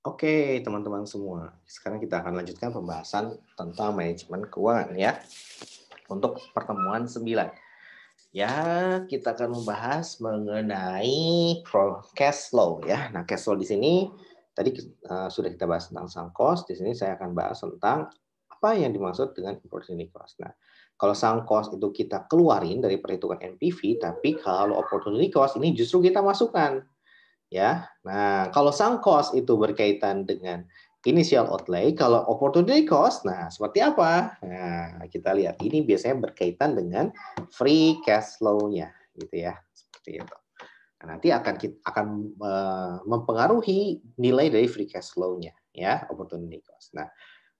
Oke, teman-teman semua. Sekarang kita akan lanjutkan pembahasan tentang manajemen keuangan ya. Untuk pertemuan 9. Ya, kita akan membahas mengenai cash flow ya. Nah, cash flow di sini tadi sudah kita bahas tentang sunk cost. Di sini saya akan bahas tentang apa yang dimaksud dengan opportunity cost. Nah, kalau sunk cost itu kita keluarin dari perhitungan NPV, tapi kalau opportunity cost ini justru kita masukkan ya. Nah, kalau sunk cost itu berkaitan dengan initial outlay, kalau opportunity cost, nah seperti apa? Nah, kita lihat ini biasanya berkaitan dengan free cash flow-nya, gitu ya, seperti itu. Nah, nanti akan mempengaruhi nilai dari free cash flow-nya, ya, opportunity cost. Nah,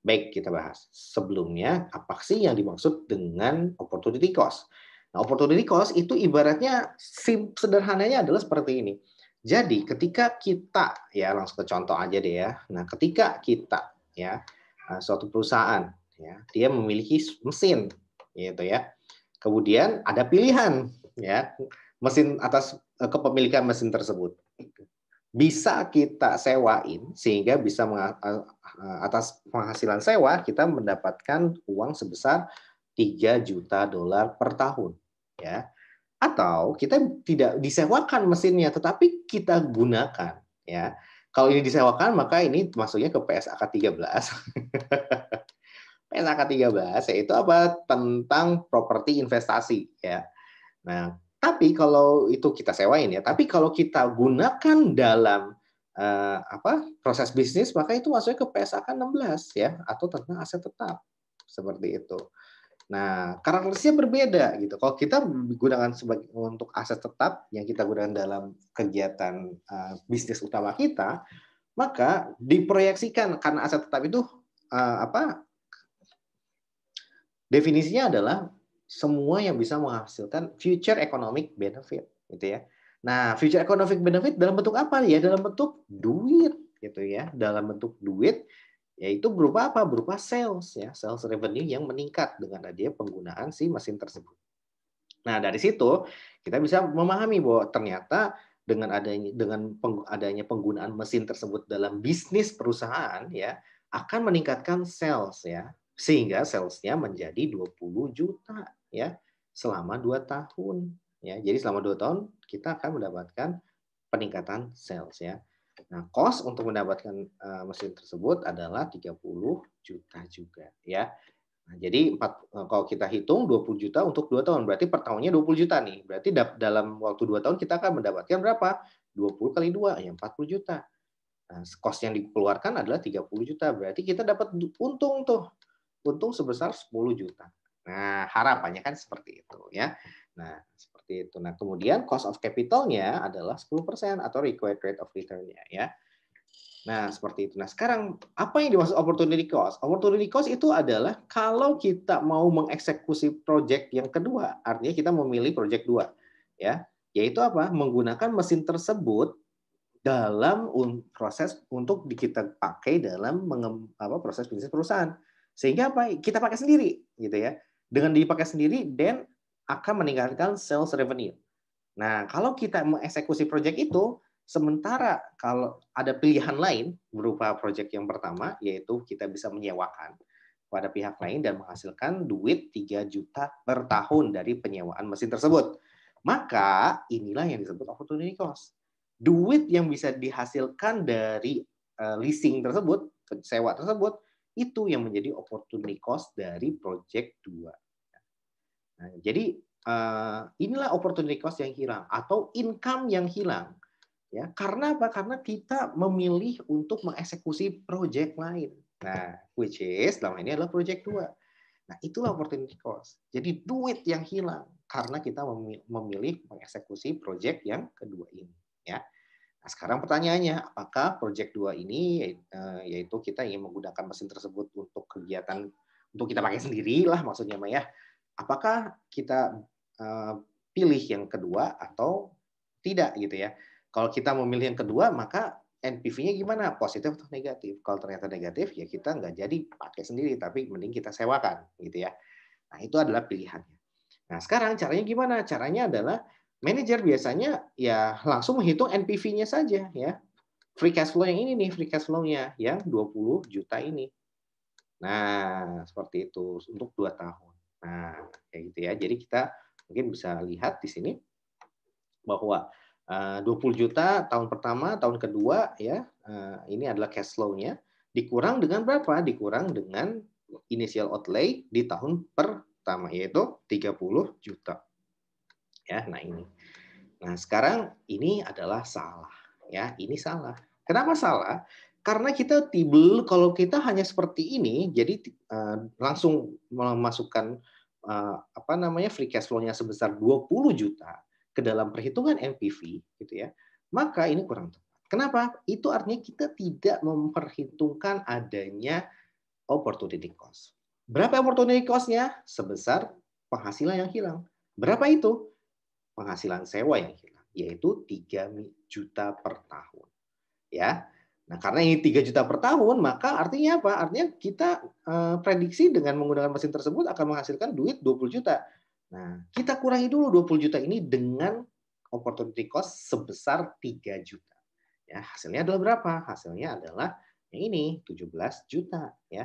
baik kita bahas. Sebelumnya, apa sih yang dimaksud dengan opportunity cost? Nah, opportunity cost itu ibaratnya sederhananya adalah seperti ini. Jadi, ketika kita ya langsung ke contoh aja deh ya. Nah, ketika kita ya suatu perusahaan ya, dia memiliki mesin gitu ya. Kemudian ada pilihan ya, mesin atas kepemilikan mesin tersebut bisa kita sewain sehingga bisa atas penghasilan sewa kita mendapatkan uang sebesar 3 juta dolar per tahun ya, atau kita tidak disewakan mesinnya tetapi kita gunakan ya. Kalau ini disewakan maka ini masuknya ke PSAK 13. PSAK 13 yaitu apa? Tentang properti investasi ya. Nah, tapi kalau itu kita sewain ya, tapi kalau kita gunakan dalam proses bisnis maka itu masuknya ke PSAK 16 ya, atau tentang aset tetap seperti itu. Nah, karakteristiknya berbeda gitu. Kalau kita gunakan sebagai untuk aset tetap yang kita gunakan dalam kegiatan bisnis utama kita, maka diproyeksikan karena aset tetap itu definisinya adalah semua yang bisa menghasilkan future economic benefit, gitu ya. Nah, future economic benefit dalam bentuk apa ya? Dalam bentuk duit, gitu ya. Dalam bentuk duit, yaitu berupa apa? Berupa sales ya, sales revenue yang meningkat dengan adanya penggunaan si mesin tersebut. Nah, dari situ kita bisa memahami bahwa ternyata dengan adanya penggunaan mesin tersebut dalam bisnis perusahaan ya akan meningkatkan sales ya, sehingga salesnya menjadi 20 juta ya selama 2 tahun ya. Jadi selama 2 tahun kita akan mendapatkan peningkatan sales ya. Nah, cost untuk mendapatkan mesin tersebut adalah 30 juta juga ya. Nah, jadi kalau kita hitung 20 juta untuk 2 tahun, berarti per tahunnya 20 juta nih. Berarti dalam waktu 2 tahun kita akan mendapatkan berapa? 20 kali 2 ya 40 juta. Nah, cost yang dikeluarkan adalah 30 juta. Berarti kita dapat untung tuh. Untung sebesar 10 juta. Nah, harapannya kan seperti itu ya. Nah, seperti itu. Nah, kemudian cost of capital-nya adalah 10% atau required rate of return-nya ya. Nah, seperti itu. Nah, sekarang apa yang dimaksud opportunity cost? Opportunity cost itu adalah kalau kita mau mengeksekusi project yang kedua, artinya kita memilih project 2, ya. Yaitu apa? Menggunakan mesin tersebut dalam proses untuk kita pakai dalam proses bisnis perusahaan. Sehingga apa? Kita pakai sendiri, gitu ya. Dengan dipakai sendiri, then akan meningkatkan sales revenue. Nah, kalau kita mengeksekusi proyek itu, sementara kalau ada pilihan lain berupa proyek yang pertama, yaitu kita bisa menyewakan pada pihak lain dan menghasilkan duit 3 juta per tahun dari penyewaan mesin tersebut. Maka inilah yang disebut opportunity cost. Duit yang bisa dihasilkan dari leasing tersebut, sewa tersebut, itu yang menjadi opportunity cost dari proyek 2. Nah, jadi inilah opportunity cost yang hilang atau income yang hilang ya, karena apa? Karena kita memilih untuk mengeksekusi project lain. Nah, which is dalam ini adalah project 2. Nah, itulah opportunity cost. Jadi duit yang hilang karena kita memilih mengeksekusi project yang kedua ini ya. Nah, sekarang pertanyaannya, apakah project 2 ini yaitu kita ingin menggunakan mesin tersebut untuk kegiatan untuk kita pakai sendiri lah maksudnya Maya. Apakah kita pilih yang kedua atau tidak gitu ya. Kalau kita memilih yang kedua, maka NPV-nya gimana? Positif atau negatif? Kalau ternyata negatif, ya kita nggak jadi pakai sendiri, tapi mending kita sewakan gitu ya. Nah, itu adalah pilihannya. Nah, sekarang caranya gimana? Caranya adalah manajer biasanya ya langsung menghitung NPV-nya saja ya. free cash flow yang ini nih, free cash flow-nya yang 20 juta ini. Nah, seperti itu untuk 2 tahun. Nah, kayak gitu ya. Jadi kita mungkin bisa lihat di sini bahwa 20 juta tahun pertama, tahun kedua ya, ini adalah cash flow-nya dikurang dengan berapa? Dikurang dengan initial outlay di tahun pertama yaitu 30 juta. Ya, nah ini. Nah, sekarang ini adalah salah ya, ini salah. Kenapa salah? Karena kita kalau kita hanya seperti ini, jadi langsung memasukkan apa namanya free cash flow-nya sebesar 20 juta ke dalam perhitungan NPV gitu ya. Maka ini kurang tepat. Kenapa? Itu artinya kita tidak memperhitungkan adanya opportunity cost. Berapa opportunity cost-nya? Sebesar penghasilan yang hilang. Berapa itu? Penghasilan sewa yang hilang, yaitu 3 juta per tahun. Ya. Nah, karena ini 3 juta per tahun, maka artinya apa? Artinya kita prediksi dengan menggunakan mesin tersebut akan menghasilkan duit 20 juta. Nah, kita kurangi dulu 20 juta ini dengan opportunity cost sebesar 3 juta. Ya, hasilnya adalah berapa? Hasilnya adalah yang ini 17 juta ya.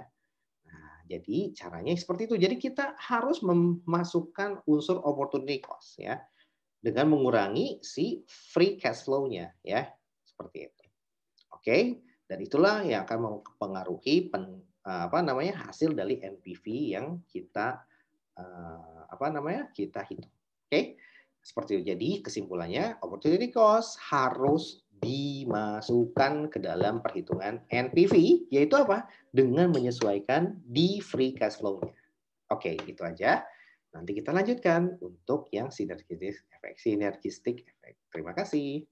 Nah, jadi caranya seperti itu. Jadi kita harus memasukkan unsur opportunity cost ya dengan mengurangi si free cash flow-nya ya. Seperti itu. Oke, dan itulah yang akan mempengaruhi apa namanya hasil dari NPV yang kita apa namanya kita hitung. Oke, seperti itu. Jadi kesimpulannya opportunity cost harus dimasukkan ke dalam perhitungan NPV, yaitu apa? Dengan menyesuaikan di free cash flow-nya. Oke, itu aja. Nanti kita lanjutkan untuk yang synergistic effect. Terima kasih.